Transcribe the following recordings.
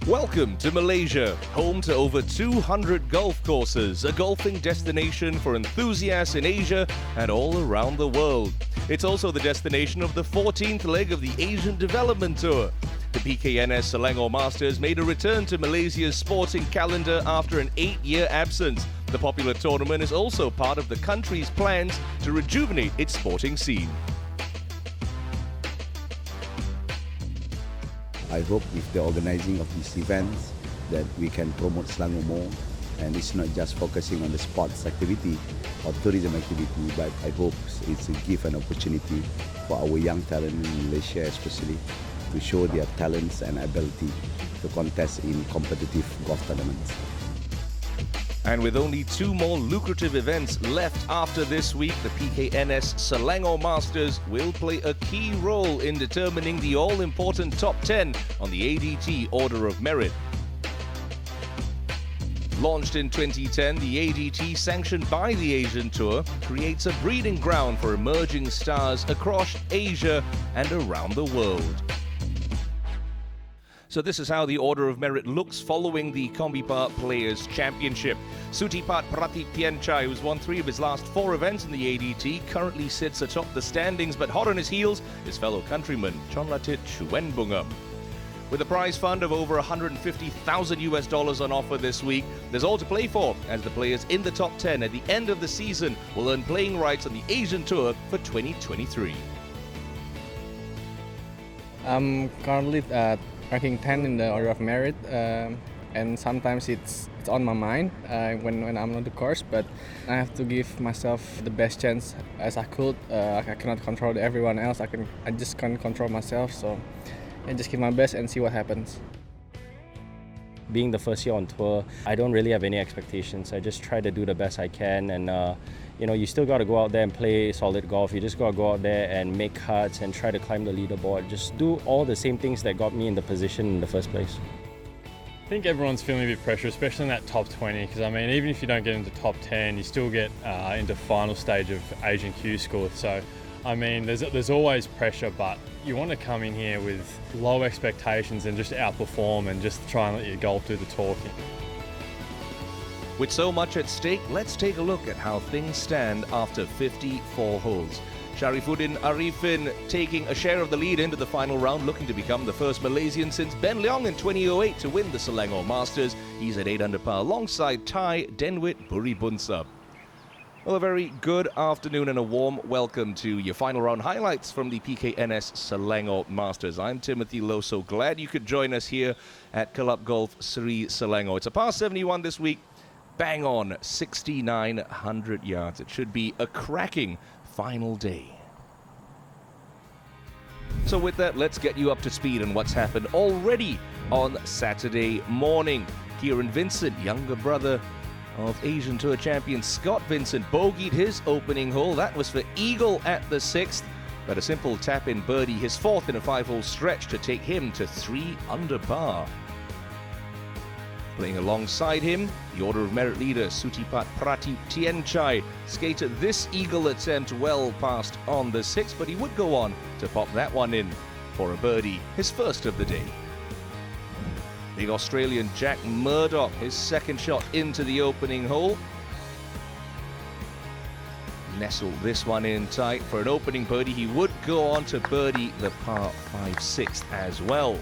Welcome to Malaysia, home to over 200 golf courses, a golfing destination for enthusiasts in Asia and all around the world. It's also the destination of the 14th leg of the Asian Development Tour. The PKNS Selangor Masters made a return to Malaysia's sporting calendar after an 8-year absence. The popular tournament is also part of the country's plans to rejuvenate its sporting scene. I hope with the organizing of these events that we can promote Selangor more, and it's not just focusing on the sports activity or tourism activity, but I hope it's a give an opportunity for our young talent in Malaysia especially to show their talents and ability to contest in competitive golf tournaments. And with only 2 more lucrative events left after this week, the PKNS Selangor Masters will play a key role in determining the all-important top 10 on the ADT Order of Merit. Launched in 2010, the ADT, sanctioned by the Asian Tour, creates a breeding ground for emerging stars across Asia and around the world. So this is how the Order of Merit looks following the Kombipa Players Championship. Sutipat Pratipyanchai, who's won 3 of his last 4 events in the ADT, currently sits atop the standings, but hot on his heels, his fellow countryman, Chonlatit Chuenbungam. With a prize fund of over $150,000 on offer this week, there's all to play for, as the players in the top 10 at the end of the season will earn playing rights on the Asian Tour for 2023. I'm currently ranking 10 in the Order of Merit, and sometimes it's on my mind when I'm on the course, but I have to give myself the best chance as I could. I cannot control everyone else, I just can't control myself, so I just give my best and see what happens. Being the first year on tour, I don't really have any expectations. I just try to do the best I can, and you still got to go out there and play solid golf. You just got to go out there and make cuts and try to climb the leaderboard. Just do all the same things that got me in the position in the first place. I think everyone's feeling a bit pressure, especially in that top 20, because I mean, even if you don't get into top 10, you still get into final stage of Asian Q School. So, I mean, there's always pressure, but you want to come in here with low expectations and just outperform and just try and let your golf do the talking. With so much at stake, let's take a look at how things stand after 54 holes. Sharifuddin Arifin taking a share of the lead into the final round, looking to become the first Malaysian since Ben Leong in 2008 to win the Selangor Masters. He's at 8 under par alongside Thai Denwit Buribunsub. Well, a very good afternoon and a warm welcome to your final round highlights from the PKNS Selangor Masters. I'm Timothy Lowe, so glad you could join us here at Club Golf Seri Selangor. It's a par 71 this week, bang on 6,900 yards. It should be a cracking final day. So with that, let's get you up to speed on what's happened already on Saturday morning. Kieran Vincent, younger brother of Asian Tour champion Scott Vincent, bogeyed his opening hole. That was for eagle at the 6th, but a simple tap-in birdie, his 4th in a 5-hole stretch to take him to 3 under par. Playing alongside him, the Order of Merit leader Sutipat Pratipyanchai skated this eagle attempt well past on the 6th, but he would go on to pop that one in for a birdie, his first of the day. Big Australian Jack Murdoch, his 2nd shot into the opening hole. Nestled this one in tight for an opening birdie. He would go on to birdie the par 5 6th as well.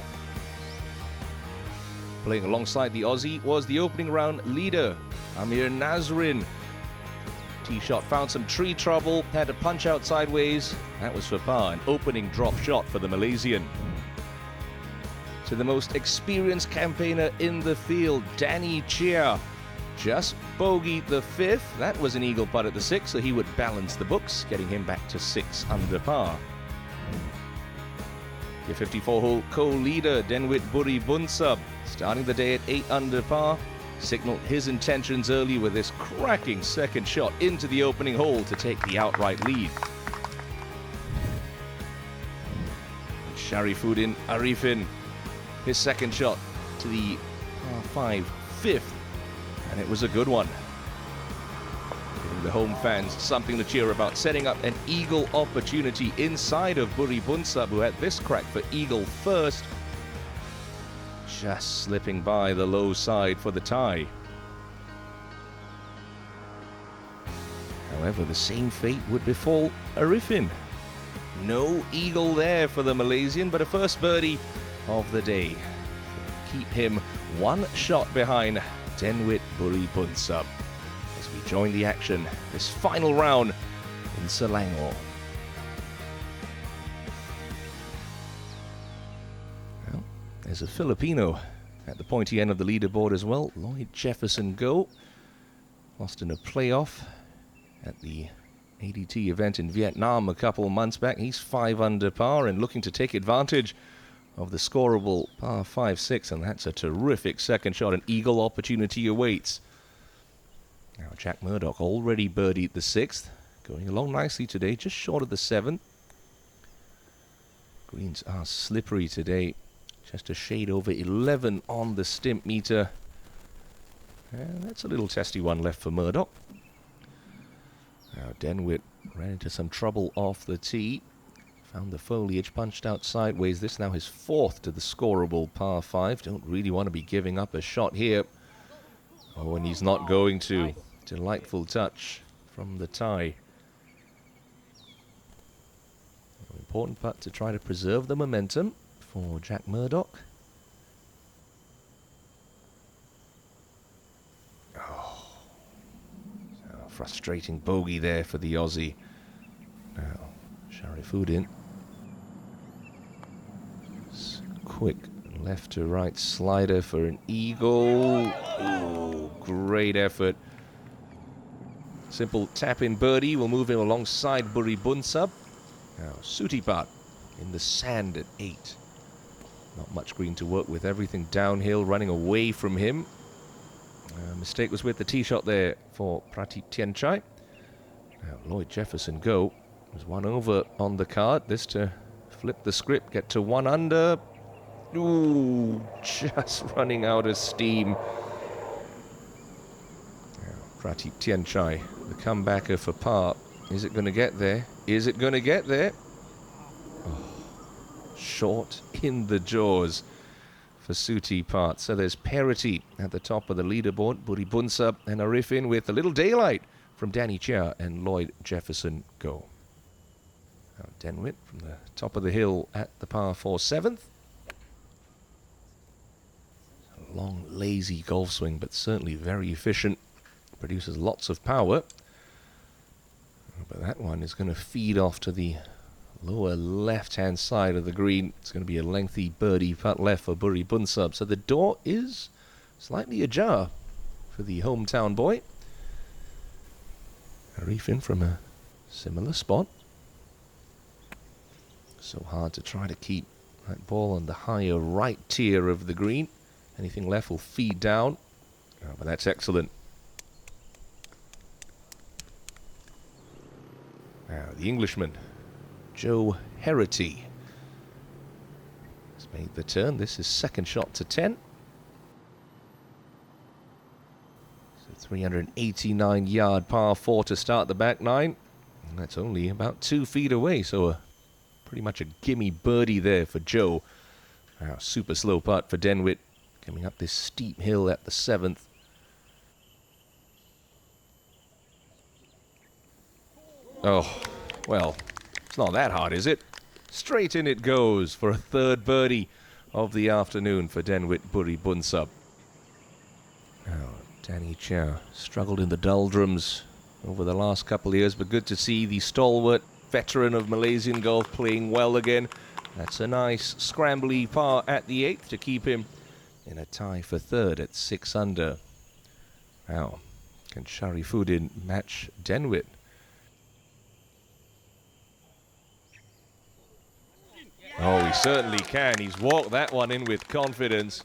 Playing alongside the Aussie was the opening round leader, Amir Nazrin. Tee shot found some tree trouble, had to punch out sideways. That was for par, an opening drop shot for the Malaysian. To the most experienced campaigner in the field, Danny Chia, just bogeyed the 5th. That was an eagle putt at the 6th, so he would balance the books, getting him back to 6 under par. Your 54-hole co-leader, Denwit Buri Bunsub, starting the day at 8 under par, signaled his intentions early with this cracking second shot into the opening hole to take the outright lead. Sharifuddin Arifin, his second shot to the par 5 fifth, and it was a good one. Giving the home fans something to cheer about, setting up an eagle opportunity inside of Buri Bunsub, who had this crack for eagle first, just slipping by the low side for the tie. However, the same fate would befall Arifin. No eagle there for the Malaysian, but a first birdie of the day. Keep him one shot behind Denwit Buri Bunsub as we join the action this final round in Selangor. Well, there's a Filipino at the pointy end of the leaderboard as well. Lloyd Jefferson Go lost in a playoff at the ADT event in Vietnam a couple months back. He's 5 under par and looking to take advantage of the scoreable par 5-6, and that's a terrific second shot. An eagle opportunity awaits. Now Jack Murdoch already birdied the 6th, going along nicely today, just short of the 7th. Greens are slippery today, just a shade over 11 on the stimp meter. And that's a little testy one left for Murdoch. Now Denwit ran into some trouble off the tee. Found the foliage punched out sideways. This now his 4th to the scoreable par 5. Don't really want to be giving up a shot here. Oh, and he's not going to. Delightful touch from the tie. An important putt to try to preserve the momentum for Jack Murdoch. Frustrating bogey there for the Aussie. Now, Sharifuddin. Quick left to right slider for an eagle. Oh, great effort. Simple tap-in birdie will move him alongside Buri Bunsub. Now, Sutipat in the sand at 8. Not much green to work with, everything downhill, running away from him. Mistake was with the tee shot there for Prateep Tianchai. Now Lloyd Jefferson Go was 1 over on the card. This to flip the script, get to 1 under. Ooh, just running out of steam. Now Prateep Tianchai, the comebacker for par. Is it going to get there? Is it going to get there? Oh, short in the jaws for Sutipat. So there's parity at the top of the leaderboard. Buri Bunsub and Arifin with a little daylight from Danny Chia and Lloyd Jefferson Go. Now Denwit from the top of the hill at the par 4 7th. A long, lazy golf swing, but certainly very efficient. Produces lots of power. But that one is going to feed off to the lower left-hand side of the green. It's going to be a lengthy birdie putt left for Buri Bunsub. So the door is slightly ajar for the hometown boy. Arifin from a similar spot. So hard to try to keep that ball on the higher right tier of the green. Anything left will feed down. Oh, but that's excellent. Now the Englishman, Joe Herity, has made the turn. This is second shot to 10. So 389-yard par 4 to start the back 9. And that's only about 2 feet away, so pretty much a gimme birdie there for Joe. Now super slow putt for Denwit, coming up this steep hill at the 7th. Oh, well, it's not that hard, is it? Straight in it goes for a 3rd birdie of the afternoon for Denwit Buri Bunsub. Now, Danny Chia struggled in the doldrums over the last couple of years, but good to see the stalwart veteran of Malaysian golf playing well again. That's a nice scrambly par at the 8th to keep him in a tie for 3rd at 6 under. Now, can Sharifuddin match Denwit? Oh, he certainly can. He's walked that one in with confidence.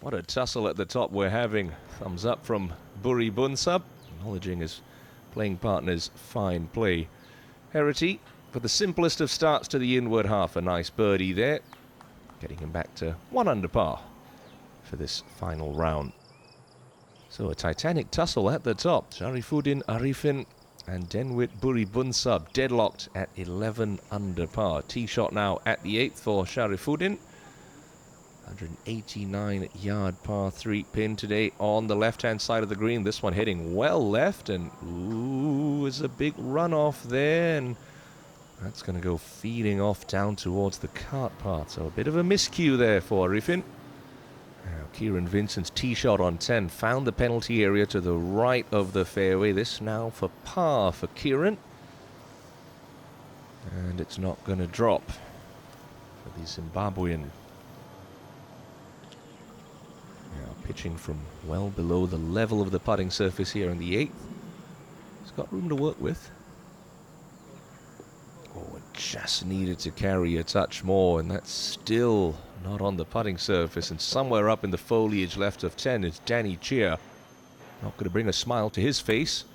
What a tussle at the top we're having. Thumbs up from Buri Bunsub, acknowledging his playing partner's fine play. Herity, for the simplest of starts to the inward half, a nice birdie there, getting him back to 1 under par for this final round. So a titanic tussle at the top. Sharifuddin Arifin and Denwit Buri Bunsub deadlocked at 11 under par. Tee shot now at the 8th for Sharifuddin. 189-yard par 3 pin today on the left-hand side of the green. This one heading well left, and ooh, is a big runoff there, and that's going to go feeding off down towards the cart path. So a bit of a miscue there for Arifin. Now Kieran Vincent's tee shot on 10 found the penalty area to the right of the fairway. This now for par for Kieran, and it's not going to drop for the Zimbabwean. Now pitching from well below the level of the putting surface here in the 8th. He's got room to work with. Oh, it just needed to carry a touch more, and that's still not on the putting surface. And somewhere up in the foliage left of 10 is Danny Chia. Not going to bring a smile to his face.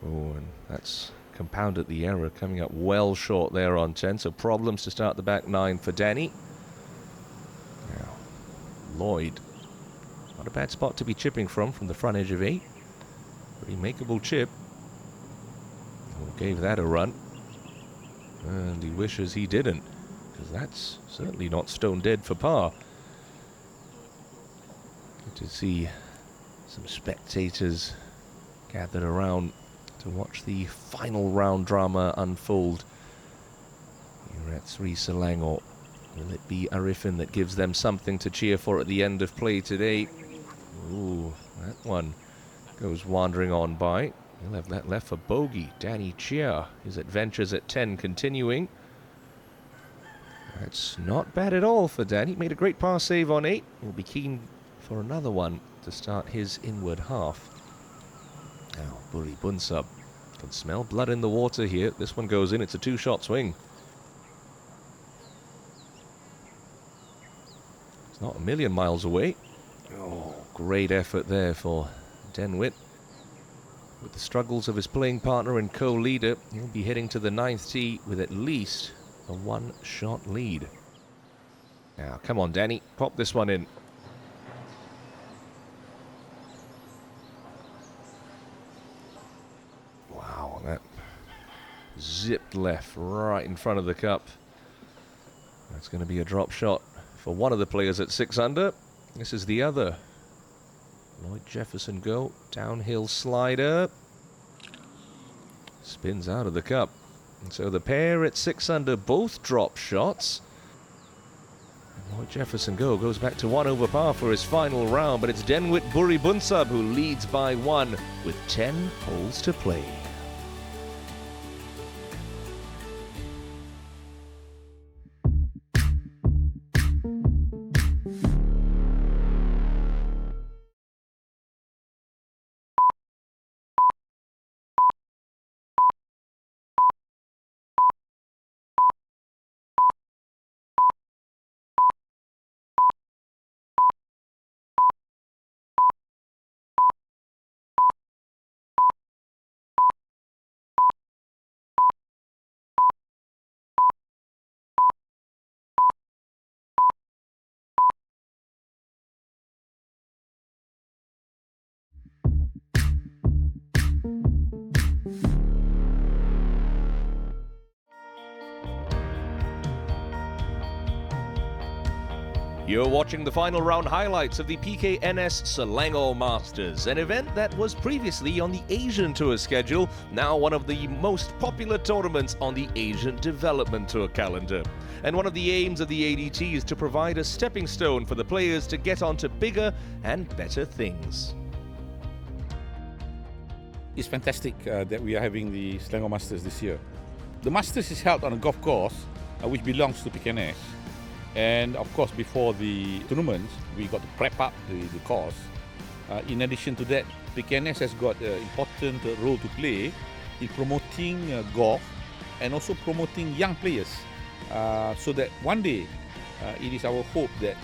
Oh, and that's compounded the error, coming up well short there on 10. So problems to start the back 9 for Danny. Now, Lloyd. Not a bad spot to be chipping from the front edge of 8. Pretty makeable chip. Gave that a run. And he wishes he didn't, because that's certainly not stone dead for par. Good to see some spectators gathered around to watch the final round drama unfold here at 3 Selangor. Will it be Arifin that gives them something to cheer for at the end of play today? Ooh, that one goes wandering on by. He'll have that left for bogey. Danny Chia, his adventures at 10 continuing. That's not bad at all for Danny. Made a great par save on 8. He'll be keen for another one to start his inward half. Now, Buri Bunsub can smell blood in the water here. This one goes in. It's a 2-shot swing. It's not a million miles away. Oh, great effort there for Denwit. With the struggles of his playing partner and co-leader, he'll be heading to the 9th tee with at least a 1-shot lead. Now, come on, Danny. Pop this one in. Wow, that zipped left right in front of the cup. That's going to be a drop shot for one of the players at 6 under. This is the other. Lloyd Jefferson go, downhill slider, spins out of the cup. And so the pair at 6 under both drop shots. And Lloyd Jefferson go goes back to 1 over par for his final round, but it's Denwit Buri Bunsub who leads by 1 with 10 holes to play. You're watching the final round highlights of the PKNS Selangor Masters, an event that was previously on the Asian Tour schedule, now one of the most popular tournaments on the Asian Development Tour calendar. And one of the aims of the ADT is to provide a stepping stone for the players to get onto bigger and better things. It's fantastic that we are having the Selangor Masters this year. The Masters is held on a golf course which belongs to PKNS. And of course, before the tournament, we got to prep up the course. In addition to that, PKNS has got an important role to play in promoting golf and also promoting young players so that one day it is our hope that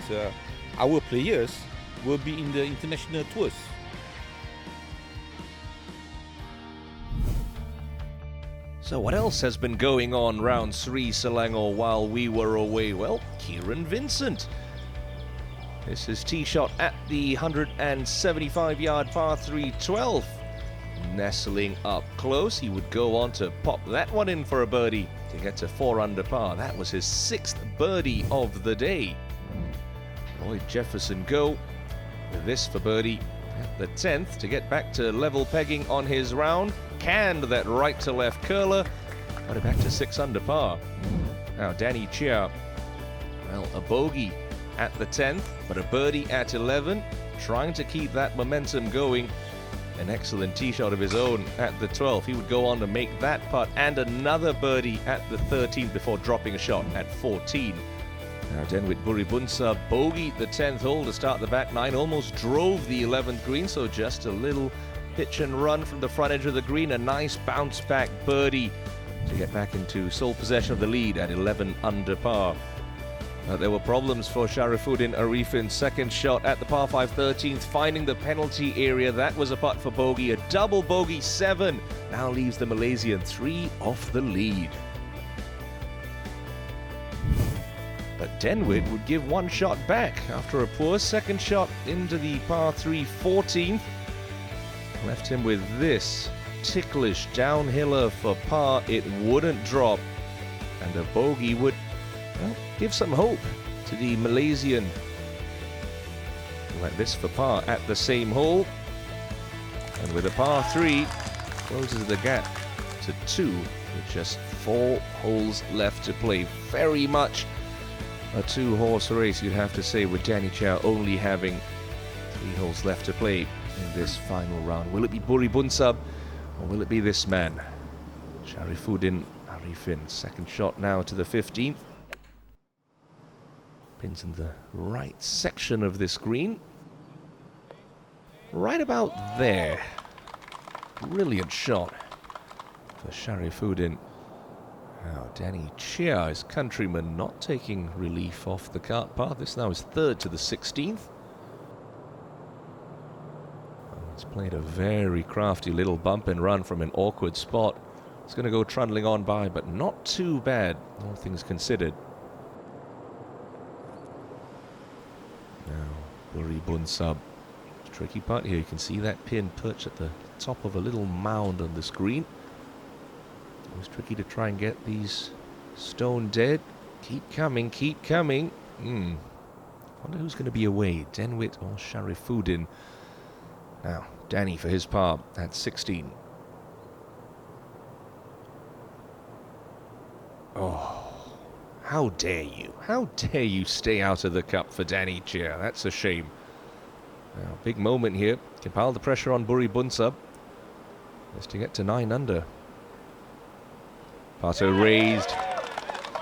our players will be in the international tours. So what else has been going on round Sri Selangor while we were away? Well, Kieran Vincent. This is tee shot at the 175-yard par 3 12. Nestling up close, he would go on to pop that one in for a birdie to get to 4 under par. That was his 6th birdie of the day. Lloyd Jefferson go with this for birdie at the 10th to get back to level pegging on his round. Canned that right to left curler, got it back to 6 under par. Now Danny Chia, well, a bogey at the 10th, but a birdie at 11, trying to keep that momentum going. An excellent tee shot of his own at the 12th. He would go on to make that putt and another birdie at the 13th before dropping a shot at 14. Now Denwit Buribunsa bogeyed the 10th hole to start the back 9, almost drove the 11th green, so just a little pitch and run from the front edge of the green, a nice bounce back birdie to get back into sole possession of the lead at 11 under par. There were problems for Sharifuddin Arifin's second shot at the par 5 13th, finding the penalty area. That was a putt for bogey, a double bogey 7. Now leaves the Malaysian 3 off the lead. But Denwit would give one shot back after a poor second shot into the par 3 14th. Left him with this ticklish downhiller for par. It wouldn't drop, and a bogey would, well, give some hope to the Malaysian. Like this for par at the same hole, and with a par 3 closes the gap to 2 with just 4 holes left to play. Very much a 2-horse race, you'd have to say, with Danny Chow only having 3 holes left to play in this final round. Will it be Buribunsa or will it be this man, Sharifuddin Arifin? Second shot now to the 15th. Pins in the right section of this green. Right about there. Brilliant shot for Sharifuddin. Now Danny Chia, his countryman, not taking relief off the cart path. This now is 3rd to the 16th. He's played a very crafty little bump and run from an awkward spot. It's going to go trundling on by, but not too bad, all things considered. Now, Buribunsa. Tricky putt here. You can see that pin perched at the top of a little mound on the screen. It was tricky to try and get these stone dead. Keep coming, keep coming. Wonder who's going to be away, Denwit or Sharifuddin. Now, Danny for his par at 16. Oh, how dare you? How dare you stay out of the cup for Danny Chia? That's a shame. Now, big moment here. Can pile the pressure on Buribunsa. Just to get to 9 under. Putter raised.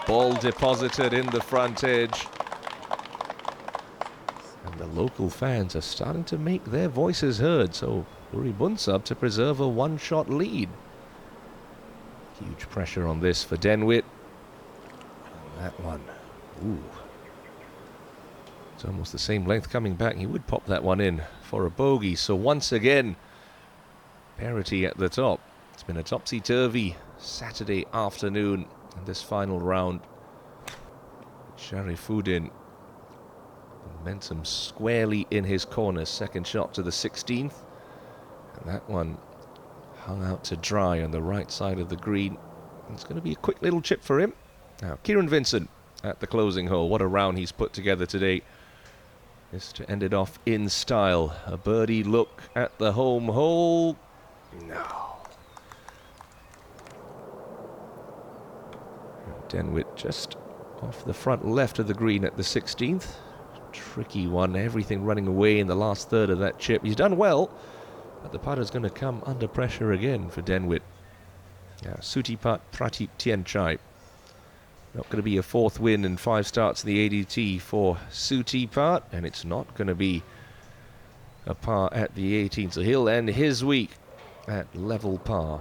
Ball deposited in the front edge. And the local fans are starting to make their voices heard. So Buribunsa to preserve a 1-shot lead. Huge pressure on this for Denwit. And that one. Ooh. It's almost the same length coming back. He would pop that one in for a bogey. So once again, parity at the top. It's been a topsy-turvy Saturday afternoon in this final round. Sharifuddin, momentum squarely in his corner. Second shot to the 16th. And that one hung out to dry on the right side of the green. It's going to be a quick little chip for him. Now, Kieran Vincent at the closing hole. What a round he's put together today. Is to end it off in style. A birdie look at the home hole. No. Denwit just off the front left of the green at the 16th. Tricky one. Everything running away in the last third of that chip. He's done well, but the putter's going to come under pressure again for Denwit. Sutipat Pratip Tianchai. Not going to be a 4th win in 5 starts in the ADT for Sutipat, and it's not going to be a par at the 18th. So he'll end his week at level par.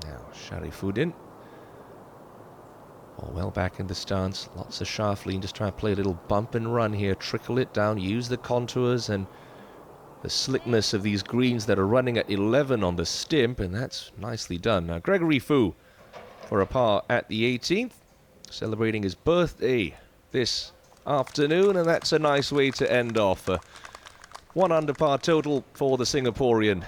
Now Sharifuddin Well back in the stance, lots of Sharfleen just trying to play a little bump and run here, trickle it down, use the contours and the slickness of these greens that are running at 11 on the stimp, and that's nicely done. Now Gregory Fu for a par at the 18th, celebrating his birthday this afternoon, and that's a nice way to end off. 1 under par total for the Singaporean.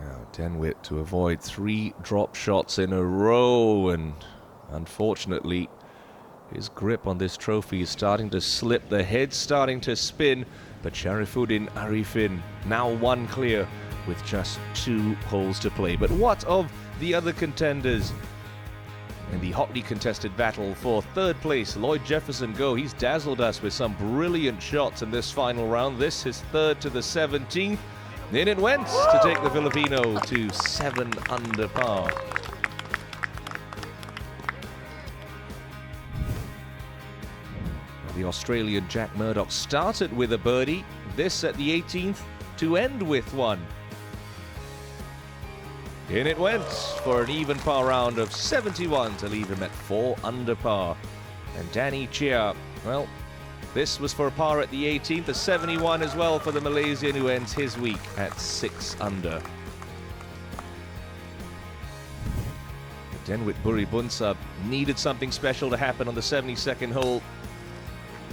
Now Denwit to avoid 3 drop shots in a row, and unfortunately his grip on this trophy is starting to slip, the head's starting to spin, but Sharifuddin Arifin now 1 clear with just 2 holes to play. But what of the other contenders in the hotly contested battle for 3rd place? Lloyd Jefferson Go, he's dazzled us with some brilliant shots in this final round. This is 3rd to the 17th. In it went to take the Filipino to 7 under par. The Australian Jack Murdoch started with a birdie, this at the 18th to end with 1. In it went for an even par round of 71 to leave him at 4 under par. And Danny Chia, well, this was for a par at the 18th, a 71 as well for the Malaysian, who ends his week at 6 under. Denwit Buri Bunsub needed something special to happen on the 72nd hole.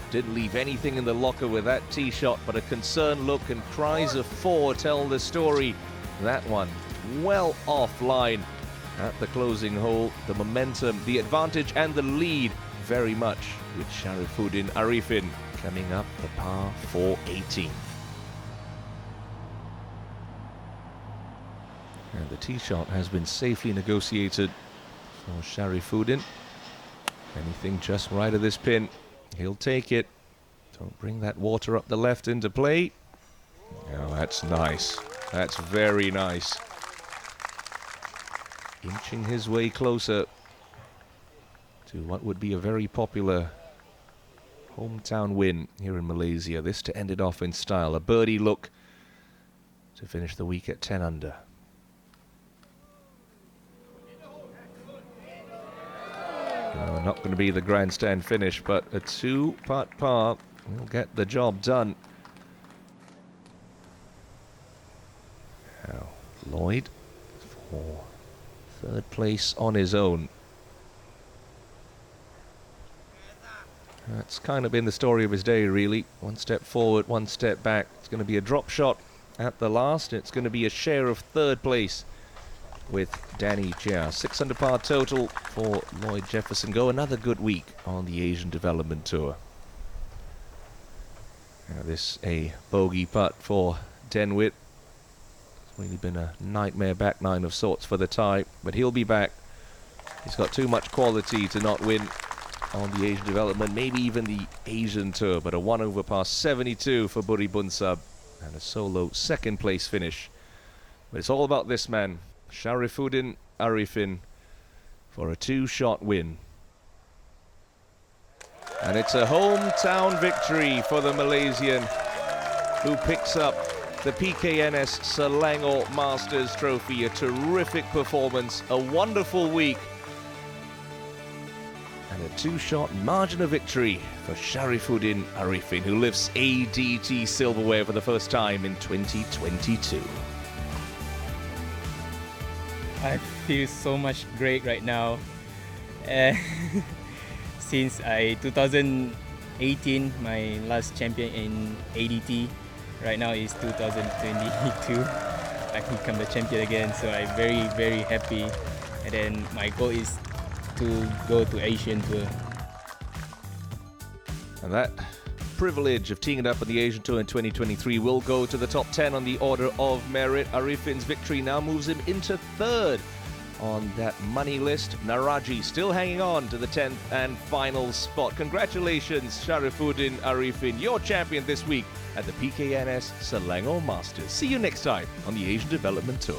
Didn't leave anything in the locker with that tee shot, but a concerned look and cries of 4 tell the story. That one well offline at the closing hole. The momentum, the advantage and the lead very much with Sharifuddin Arifin coming up the par 4 18th. And the tee shot has been safely negotiated for Sharifuddin. Anything just right of this pin, he'll take it. Don't bring that water up the left into play. Oh, that's nice. That's very nice. Inching his way closer to what would be a very popular hometown win here in Malaysia. This to end it off in style. A birdie look to finish the week at 10 under. Not going to be the grandstand finish, but a 2-putt par will get the job done. Now Lloyd for 3rd place on his own. That's kind of been the story of his day, really. 1 step forward, 1 step back. It's going to be a drop shot at the last. It's going to be a share of 3rd place with Danny Chia. 6 under par total for Lloyd Jefferson Go. Another good week on the Asian Development Tour. Now this a bogey putt for Denwit. It's really been a nightmare back 9 of sorts for the tie, but he'll be back. He's got too much quality to not win on the Asian Development, maybe even the Asian Tour, but a 1 over par 72 for Buri Bunsub and a solo 2nd place finish. But it's all about this man, Sharifuddin Arifin, for a 2-shot win. And it's a hometown victory for the Malaysian, who picks up the PKNS Selangor Masters Trophy. A terrific performance, a wonderful week, and a 2-shot margin of victory for Sharifuddin Arifin, who lifts ADT silverware for the first time in 2022. I feel so much great right now. Since 2018, my last champion in ADT, right now is 2022. I become the champion again, so I'm very, very happy. And then my goal is to go to Asian Tour. And that privilege of teeing it up on the Asian Tour in 2023 will go to the top 10 on the order of merit. Arifin's victory now moves him into 3rd on that money list. Naraji still hanging on to the 10th and final spot. Congratulations, Sharifuddin Arifin, your champion this week at the PKNS Selangor Masters. See you next time on the Asian Development Tour.